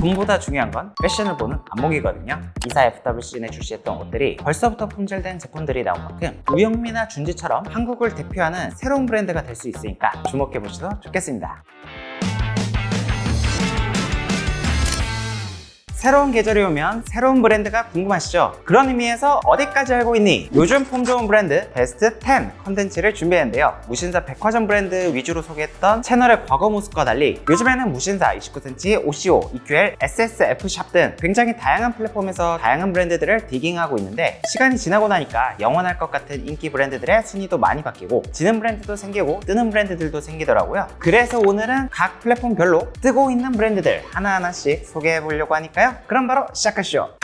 돈보다 중요한 건 패션을 보는 안목이거든요. 이사 FWCN에 출시했던 옷들이 벌써부터 품절된 제품들이 나온 만큼 우영미나 준지처럼 한국을 대표하는 새로운 브랜드가 될 수 있으니까 주목해보셔도 좋겠습니다. 새로운 계절이 오면 새로운 브랜드가 궁금하시죠? 그런 의미에서 어디까지 알고 있니? 요즘 폼 좋은 브랜드 베스트 10 컨텐츠를 준비했는데요. 무신사 백화점 브랜드 위주로 소개했던 채널의 과거 모습과 달리 요즘에는 무신사, 29cm, OCO, EQL, SSF샵 등 굉장히 다양한 플랫폼에서 다양한 브랜드들을 디깅하고 있는데 시간이 지나고 나니까 영원할 것 같은 인기 브랜드들의 순위도 많이 바뀌고 지는 브랜드도 생기고 뜨는 브랜드들도 생기더라고요. 그래서 오늘은 각 플랫폼별로 뜨고 있는 브랜드들 하나하나씩 소개해 보려고 하니까요. 그럼 바로 시작하시죠.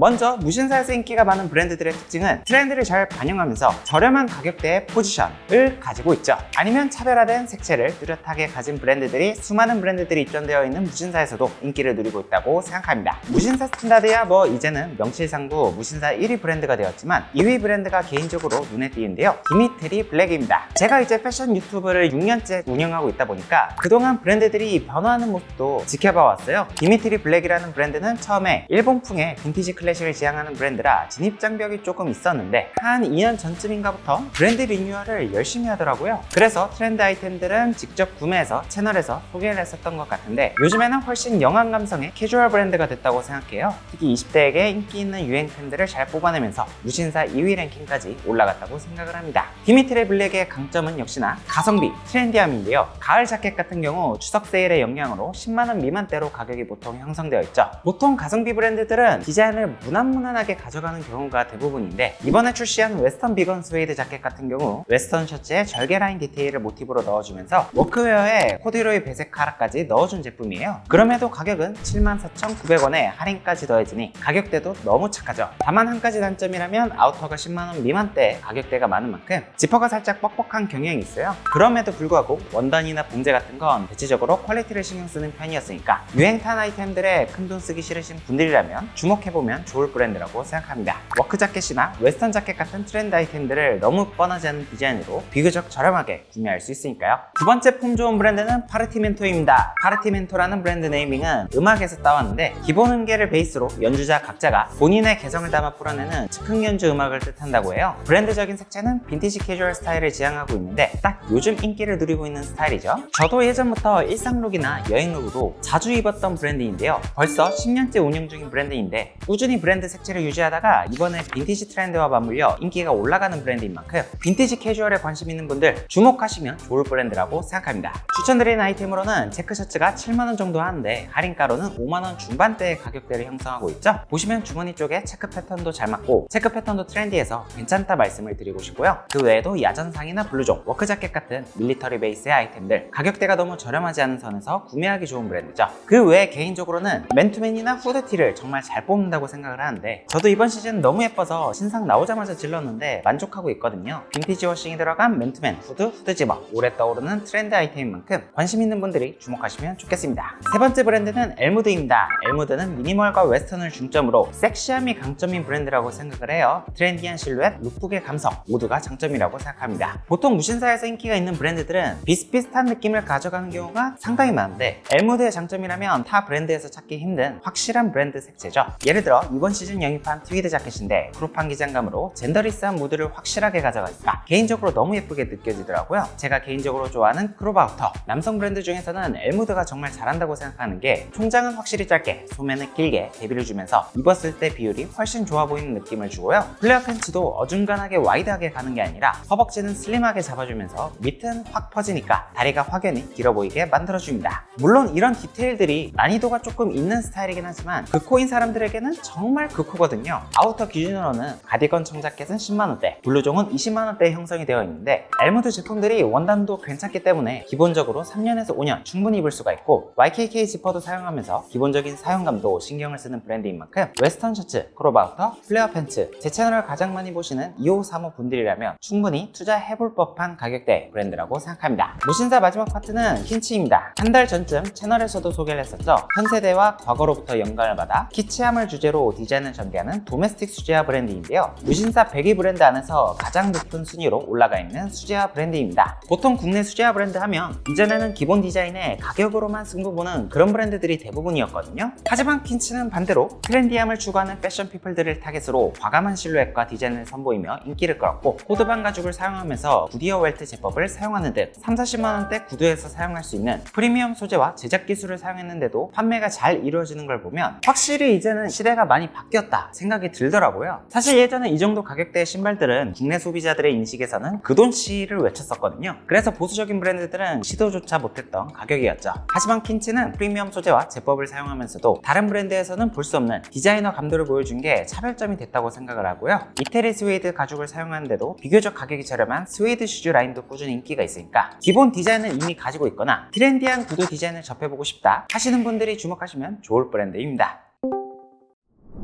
먼저 무신사에서 인기가 많은 브랜드들의 특징은 트렌드를 잘 반영하면서 저렴한 가격대의 포지션을 가지고 있죠. 아니면 차별화된 색채를 뚜렷하게 가진 브랜드들이 수많은 브랜드들이 입점되어 있는 무신사에서도 인기를 누리고 있다고 생각합니다. 무신사 스탠다드야 이제는 명실상부 무신사 1위 브랜드가 되었지만 2위 브랜드가 개인적으로 눈에 띄는데요. 디미트리 블랙입니다. 제가 이제 패션 유튜브를 6년째 운영하고 있다 보니까 그동안 브랜드들이 변화하는 모습도 지켜봐 왔어요. 디미트리 블랙이라는 브랜드는 처음에 일본풍의 빈티지 클래식을 지향하는 브랜드라 진입장벽이 조금 있었는데 한 2년 전쯤인가부터 브랜드 리뉴얼을 열심히 하더라고요. 그래서 트렌드 아이템들은 직접 구매해서 채널에서 소개를 했었던 것 같은데 요즘에는 훨씬 영한 감성의 캐주얼 브랜드가 됐다고 생각해요. 특히 20대에게 인기 있는 유행템들을 잘 뽑아내면서 무신사 2위 랭킹까지 올라갔다고 생각을 합니다. 디미트리 블랙의 강점은 역시나 가성비, 트렌디함인데요. 가을 자켓 같은 경우 추석 세일의 영향으로 10만원 미만대로 가격이 보통 형성되어 있죠. 보통 가성비 브랜드들은 디자인을 무난무난하게 가져가는 경우가 대부분인데 이번에 출시한 웨스턴 비건 스웨이드 자켓 같은 경우 웨스턴 셔츠에 절개 라인 디테일을 모티브로 넣어주면서 워크웨어에 코듀로이 배색 카라까지 넣어준 제품이에요. 그럼에도 가격은 74,900원에 할인까지 더해지니 가격대도 너무 착하죠. 다만 한 가지 단점이라면 아우터가 10만원 미만대 가격대가 많은 만큼 지퍼가 살짝 뻑뻑한 경향이 있어요. 그럼에도 불구하고 원단이나 봉제 같은 건 대체적으로 퀄리티를 신경 쓰는 편이었으니까 유행탄 아이템들에 큰돈 쓰기 싫으신 분들이라면 주목해보면 좋을 브랜드라고 생각합니다. 워크 자켓이나 웨스턴 자켓 같은 트렌드 아이템들을 너무 뻔하지 않은 디자인으로 비교적 저렴하게 구매할 수 있으니까요. 두 번째 폼 좋은 브랜드는 파르티멘토입니다. 파르티멘토라는 브랜드 네이밍은 음악에서 따왔는데 기본 음계를 베이스로 연주자 각자가 본인의 개성을 담아 풀어내는 즉흥 연주 음악을 뜻한다고 해요. 브랜드적인 색채는 빈티지 캐주얼 스타일을 지향하고 있는데 딱 요즘 인기를 누리고 있는 스타일이죠. 저도 예전부터 일상룩이나 여행룩으로 자주 입었던 브랜드인데요. 벌써 10년째 운영 중인 브랜드인데 꾸준히 브랜드 색채를 유지하다가 이번에 빈티지 트렌드와 맞물려 인기가 올라가는 브랜드인 만큼 빈티지 캐주얼에 관심 있는 분들 주목하시면 좋을 브랜드라고 생각합니다. 추천드리는 아이템으로는 체크 셔츠가 7만원 정도 하는데 할인가로는 5만원 중반대의 가격대를 형성하고 있죠. 보시면 주머니 쪽에 체크 패턴도 잘 맞고 체크 패턴도 트렌디해서 괜찮다 말씀을 드리고 싶고요. 그 외에도 야전상이나 블루종, 워크 자켓 같은 밀리터리 베이스의 아이템들 가격대가 너무 저렴하지 않은 선에서 구매하기 좋은 브랜드죠. 그 외에 개인적으로는 맨투맨이나 후드티를 정말 잘 뽑는다고 생각을 하는데 저도 이번 시즌 너무 예뻐서 신상 나오자마자 질렀는데 만족하고 있거든요. 빈티지 워싱이 들어간 맨투맨, 후드 집어 올해 떠오르는 트렌드 아이템인 만큼 관심 있는 분들이 주목하시면 좋겠습니다. 세 번째 브랜드는 엘무드입니다. 엘무드는 미니멀과 웨스턴을 중점으로 섹시함이 강점인 브랜드라고 생각을 해요. 트렌디한 실루엣, 룩북의 감성 모두가 장점이라고 생각합니다. 보통 무신사에서 인기가 있는 브랜드들은 비슷비슷한 느낌을 가져가는 경우가 상당히 많은데 엘무드의 장점이라면 타 브랜드에서 찾기 힘든 확실한 브랜드 색채죠. 예를 들어 이번 시즌 영입한 트위드 자켓인데 크롭한 기장감으로 젠더리스한 무드를 확실하게 가져가니까 개인적으로 너무 예쁘게 느껴지더라고요. 제가 개인적으로 좋아하는 크롭 아우터 남성 브랜드 중에서는 엘무드가 정말 잘한다고 생각하는 게 총장은 확실히 짧게 소매는 길게 대비를 주면서 입었을 때 비율이 훨씬 좋아 보이는 느낌을 주고요. 플레어 팬츠도 어중간하게 와이드하게 가는 게 아니라 허벅지는 슬림하게 잡아주면서 밑은 확 퍼지니까 다리가 확연히 길어 보이게 만들어줍니다. 물론 이런 디테일들이 난이도가 조금 있는 스타일이긴 하지만 극호인 사람들에게는 정말 극호거든요. 아우터 기준으로는 가디건 청자켓은 10만원대, 블루종은 20만원대에 형성이 되어 있는데 엘무드 제품들이 원단도 괜찮기 때문에 기본적으로 3년에서 5년 충분히 입을 수가 있고 YKK 지퍼도 사용하면서 기본적인 사용감도 신경을 쓰는 브랜드인 만큼 웨스턴 셔츠, 크롭 아우터, 플레어 팬츠 제 채널을 가장 많이 보시는 2535 분들이라면 충분히 투자해볼 법한 가격대 브랜드라고 생각합니다. 무신사 마지막 파트는 킨치입니다. 한 달 전쯤 채널에서도 소개를 했었죠. 현 세대와 과거로부터 영감을 받아 키치함을 주제로 브랜드로 디자인을 전개하는 도메스틱 수제화 브랜드인데요. 무신사 100위 브랜드 안에서 가장 높은 순위로 올라가 있는 수제화 브랜드입니다. 보통 국내 수제화 브랜드 하면 이전에는 기본 디자인에 가격으로만 승부 보는 그런 브랜드들이 대부분이었거든요. 하지만 킨츠는 반대로 트렌디함을 추구하는 패션 피플들을 타겟으로 과감한 실루엣과 디자인을 선보이며 인기를 끌었고, 코드반 가죽을 사용하면서 구디어 웰트 제법을 사용하는 등 30~40만원대 구두에서 사용할 수 있는 프리미엄 소재와 제작 기술을 사용했는데도 판매가 잘 이루어지는 걸 보면 확실히 이제는 시대가 많이 바뀌었다 생각이 들더라고요. 사실 예전에 이 정도 가격대의 신발들은 국내 소비자들의 인식에서는 그돈치를 외쳤었거든요. 그래서 보수적인 브랜드들은 시도조차 못했던 가격이었죠. 하지만 킨츠는 프리미엄 소재와 제법을 사용하면서도 다른 브랜드에서는 볼 수 없는 디자이너 감도를 보여준 게 차별점이 됐다고 생각을 하고요. 이태리 스웨이드 가죽을 사용하는데도 비교적 가격이 저렴한 스웨이드 슈즈 라인도 꾸준히 인기가 있으니까 기본 디자인을 이미 가지고 있거나 트렌디한 구두 디자인을 접해보고 싶다 하시는 분들이 주목하시면 좋을 브랜드입니다.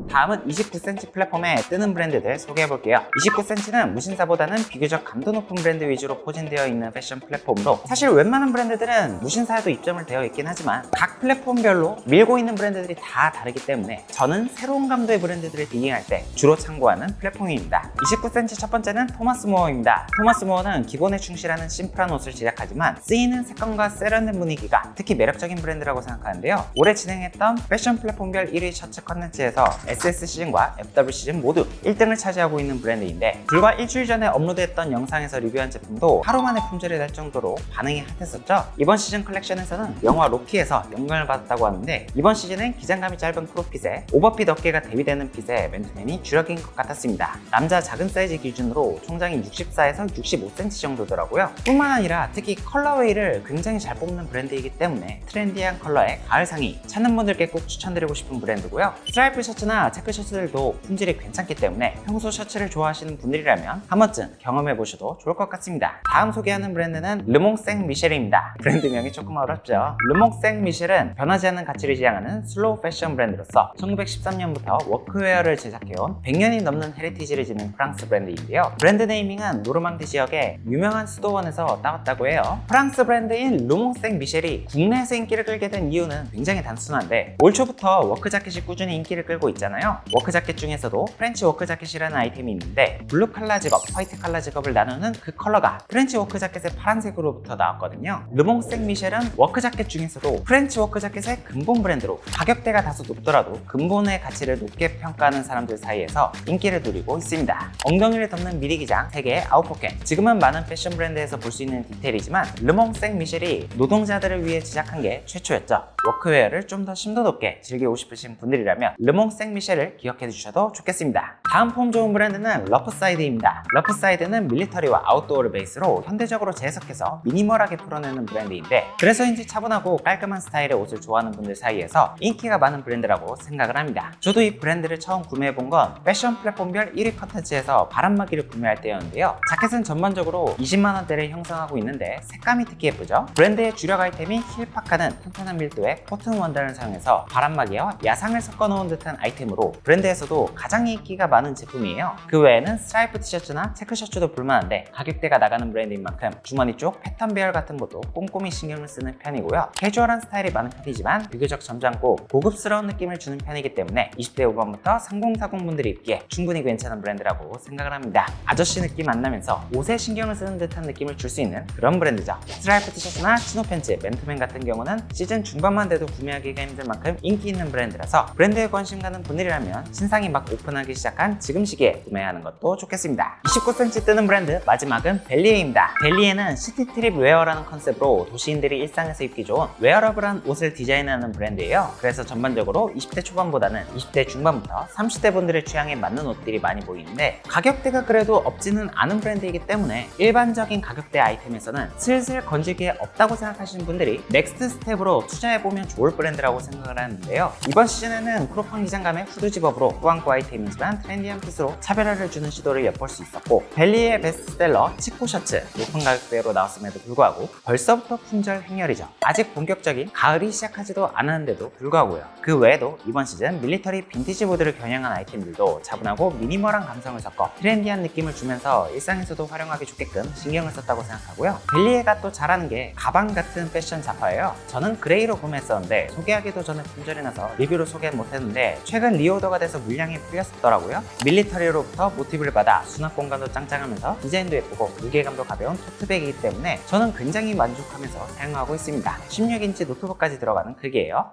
다음은 29cm 플랫폼에 뜨는 브랜드들 소개해볼게요. 29cm는 무신사보다는 비교적 감도 높은 브랜드 위주로 포진되어 있는 패션 플랫폼으로, 사실 웬만한 브랜드들은 무신사에도 입점을 되어 있긴 하지만 각 플랫폼별로 밀고 있는 브랜드들이 다 다르기 때문에 저는 새로운 감도의 브랜드들을 디깅할 때 주로 참고하는 플랫폼입니다. 29cm 첫 번째는 토마스 모어입니다. 토마스 모어는 기본에 충실하는 심플한 옷을 제작하지만 쓰이는 색감과 세련된 분위기가 특히 매력적인 브랜드라고 생각하는데요. 올해 진행했던 패션 플랫폼별 1위 셔츠 컨텐츠에서 SS 시즌과 FW 시즌 모두 1등을 차지하고 있는 브랜드인데, 불과 일주일 전에 업로드했던 영상에서 리뷰한 제품도 하루 만에 품절이 될 정도로 반응이 핫했었죠. 이번 시즌 컬렉션에서는 영화 로키에서 영감을 받았다고 하는데, 이번 시즌엔 기장감이 짧은 크롭핏에 오버핏 어깨가 대비되는 핏에 맨투맨이 주력인 것 같았습니다. 남자 작은 사이즈 기준으로 총장이 64에서 65cm 정도더라고요. 뿐만 아니라 특히 컬러웨이를 굉장히 잘 뽑는 브랜드이기 때문에 트렌디한 컬러의 가을 상의 찾는 분들께 꼭 추천드리고 싶은 브랜드고요. 스트라이프 셔츠나 체크 셔츠들도 품질이 괜찮기 때문에 평소 셔츠를 좋아하시는 분들이라면 한 번쯤 경험해보셔도 좋을 것 같습니다. 다음 소개하는 브랜드는 르몽생 미셸입니다. 브랜드명이 조금 어렵죠. 르몽생 미셸은 변하지 않는 가치를 지향하는 슬로우 패션 브랜드로서 1913년부터 워크웨어를 제작해온 100년이 넘는 헤리티지를 지닌 프랑스 브랜드인데요. 브랜드 네이밍은 노르망디 지역의 유명한 수도원에서 따왔다고 해요. 프랑스 브랜드인 르몽생 미셸이 국내에서 인기를 끌게 된 이유는 굉장히 단순한데, 올 초부터 워크 자켓이 꾸준히 인기를 끌고 있잖아요. 워크 자켓 중에서도 프렌치 워크 자켓이라는 아이템이 있는데, 블루 칼라 직업, 화이트 칼라 직업을 나누는 그 컬러가 프렌치 워크 자켓의 파란색으로부터 나왔거든요. 르몽생 미셸은 워크 자켓 중에서도 프렌치 워크 자켓의 근본 브랜드로 가격대가 다소 높더라도 근본의 가치를 높게 평가하는 사람들 사이에서 인기를 누리고 있습니다. 엉덩이를 덮는 미리 기장 3개의 아웃포켓, 지금은 많은 패션 브랜드에서 볼 수 있는 디테일이지만 르몽생 미셸이 노동자들을 위해 제작한 게 최초였죠. 워크웨어를 좀 더 심도 높게 즐기고 싶으신 분들이라면 르몽생 미셸을 기억해 주셔도 좋겠습니다. 다음 폼 좋은 브랜드는 러프사이드입니다. 러프사이드는 밀리터리와 아웃도어를 베이스로 현대적으로 재해석해서 미니멀하게 풀어내는 브랜드인데, 그래서인지 차분하고 깔끔한 스타일의 옷을 좋아하는 분들 사이에서 인기가 많은 브랜드라고 생각을 합니다. 저도 이 브랜드를 처음 구매해 본 건 패션 플랫폼별 1위 컨텐츠에서 바람막이를 구매할 때였는데요. 자켓은 전반적으로 20만원대를 형성하고 있는데 색감이 특히 예쁘죠? 브랜드의 주력 아이템이 힐파카는 튼튼한 밀도의 코튼 원단을 사용해서 바람막이와 야상을 섞어 놓은 듯한 아이템으로 브랜드에서도 가장 인기가 많은 제품이에요. 그 외에는 스트라이프 티셔츠나 체크 셔츠도 볼만한데 가격대가 나가는 브랜드인 만큼 주머니 쪽 패턴 배열 같은 것도 꼼꼼히 신경을 쓰는 편이고요. 캐주얼한 스타일이 많은 편이지만 비교적 점잖고 고급스러운 느낌을 주는 편이기 때문에 20대 후반부터 3040 분들이 입기에 충분히 괜찮은 브랜드라고 생각을 합니다. 아저씨 느낌 안 나면서 옷에 신경을 쓰는 듯한 느낌을 줄 수 있는 그런 브랜드죠. 스트라이프 티셔츠나 치노 팬츠, 맨투맨 같은 경우는 시즌 중반만 돼도 구매하기가 힘들 만큼 인기 있는 브랜드라서 브랜드에 관심 가는 분들이라면 신상이 막 오픈하기 시작한 지금 시기에 구매하는 것도 좋겠습니다. 29cm 뜨는 브랜드 마지막은 벨리에입니다. 벨리에는 시티트립 웨어라는 컨셉으로 도시인들이 일상에서 입기 좋은 웨어러블한 옷을 디자인하는 브랜드예요. 그래서 전반적으로 20대 초반보다는 20대 중반부터 30대 분들의 취향에 맞는 옷들이 많이 보이는데, 가격대가 그래도 없지는 않은 브랜드이기 때문에 일반적인 가격대 아이템에서는 슬슬 건질게 없다고 생각하시는 분들이 넥스트 스텝으로 투자해보면 좋을 브랜드라고 생각을 하는데요. 이번 시즌에는 크롭한 기장감의 후드 집업으로 꾸안꾸 아이템이지만 트렌디한 핏으로 차별화를 주는 시도를 엿볼 수 있었고, 벨리의 베스트셀러 치코 셔츠 높은 가격대로 나왔음에도 불구하고 벌써부터 품절 행렬이죠. 아직 본격적인 가을이 시작하지도 않았는데도 불구하고요. 그 외에도 이번 시즌 밀리터리 빈티지 보드를 겨냥한 아이템들도 차분하고 미니멀한 감성을 섞어 트렌디한 느낌을 주면서 일상에서도 활용하기 좋게끔 신경을 썼다고 생각하고요. 벨리에가 또 잘하는 게 가방 같은 패션 잡화예요. 저는 그레이로 구매했었는데 소개하기도 전에 품절이 나서 리뷰로 소개 못했는데, 최근 리오더가 돼서 물량이 풀렸었더라고요. 밀리터리로부터 모티브를 받아 수납 공간도 짱짱하면서 디자인도 예쁘고 무게감도 가벼운 토트백이기 때문에 저는 굉장히 만족하면서 사용하고 있습니다. 16인치 노트북까지 들어가는 크기예요.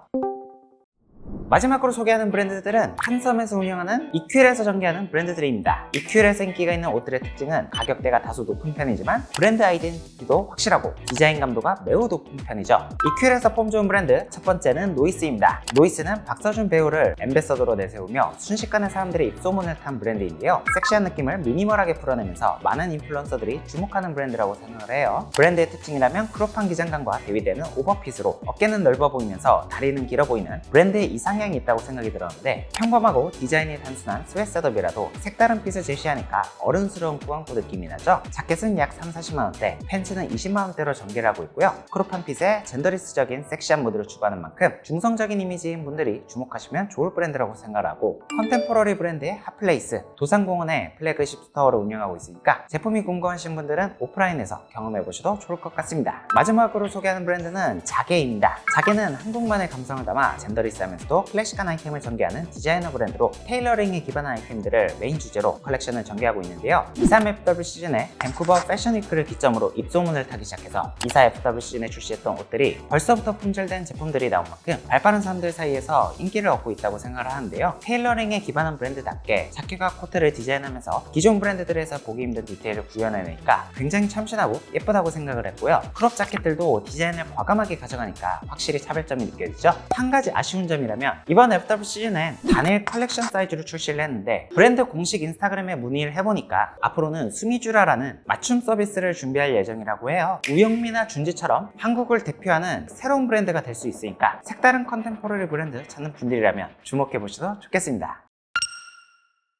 마지막으로 소개하는 브랜드들은 한섬에서 운영하는 EQL에서 전개하는 브랜드들입니다. EQL에서 인기가 있는 옷들의 특징은 가격대가 다소 높은 편이지만 브랜드 아이덴티티도 확실하고 디자인 감도가 매우 높은 편이죠. EQL에서 폼 좋은 브랜드 첫 번째는 노이스입니다. 노이스는 박서준 배우를 앰베서더로 내세우며 순식간에 사람들의 입소문을 탄 브랜드인데요. 섹시한 느낌을 미니멀하게 풀어내면서 많은 인플루언서들이 주목하는 브랜드라고 생각을 해요. 브랜드의 특징이라면 크롭한 기장감과 대비되는 오버핏으로 어깨는 넓어 보이면서 다리는 길어 보이는 브랜드의 이상향이 있다고 생각이 들었는데, 평범하고 디자인이 단순한 스웨셋업이라도 색다른 핏을 제시하니까 어른스러운 꾸안꾸 느낌이 나죠. 자켓은 약 30~40만원대, 팬츠는 20만원대로 전개를 하고 있고요. 크롭한 핏에 젠더리스적인 섹시한 무드를 추구하는 만큼 중성적인 이미지인 분들이 주목하시면 좋을 브랜드라고 생각하고, 컨템포러리 브랜드의 핫플레이스, 도산공원에 플래그십 스토어를 운영하고 있으니까 제품이 궁금하신 분들은 오프라인에서 경험해보셔도 좋을 것 같습니다. 마지막으로 소개하는 브랜드는 자게입니다. 자게는 한국만의 감성을 담아 젠더리스하면서도 클래식한 아이템을 전개하는 디자이너 브랜드로 테일러링에 기반한 아이템들을 메인 주제로 컬렉션을 전개하고 있는데요. 23FW 시즌에 밴쿠버 패션위크를 기점으로 입소문을 타기 시작해서 24FW 시즌에 출시했던 옷들이 벌써부터 품절된 제품들이 나온 만큼 발빠른 사람들 사이에서 인기를 얻고 있다고 생각을 하는데요. 테일러링에 기반한 브랜드답게 자켓과 코트를 디자인하면서 기존 브랜드들에서 보기 힘든 디테일을 구현해내니까 굉장히 참신하고 예쁘다고 생각을 했고요. 크롭 자켓들도 디자인을 과감하게 가져가니까 확실히 차별점이 느껴지죠. 한 가지 아쉬운 점이라면 이번 FW 시즌엔 단일 컬렉션 사이즈로 출시를 했는데, 브랜드 공식 인스타그램에 문의를 해보니까 앞으로는 수미주라라는 맞춤 서비스를 준비할 예정이라고 해요. 우영미나 준지처럼 한국을 대표하는 새로운 브랜드가 될 수 있으니까 색다른 컨템포러리 브랜드 찾는 분들이라면 주목해보셔도 좋겠습니다.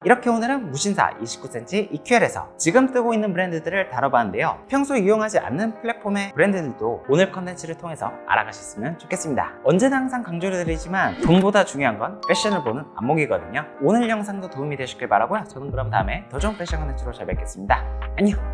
이렇게 오늘은 무신사 29cm EQL에서 지금 뜨고 있는 브랜드들을 다뤄봤는데요. 평소 이용하지 않는 플랫폼의 브랜드들도 오늘 컨텐츠를 통해서 알아가셨으면 좋겠습니다. 언제나 항상 강조를 드리지만 돈보다 중요한 건 패션을 보는 안목이거든요. 오늘 영상도 도움이 되셨길 바라고요. 저는 그럼 다음에 더 좋은 패션 컨텐츠로 찾아뵙겠습니다. 안녕!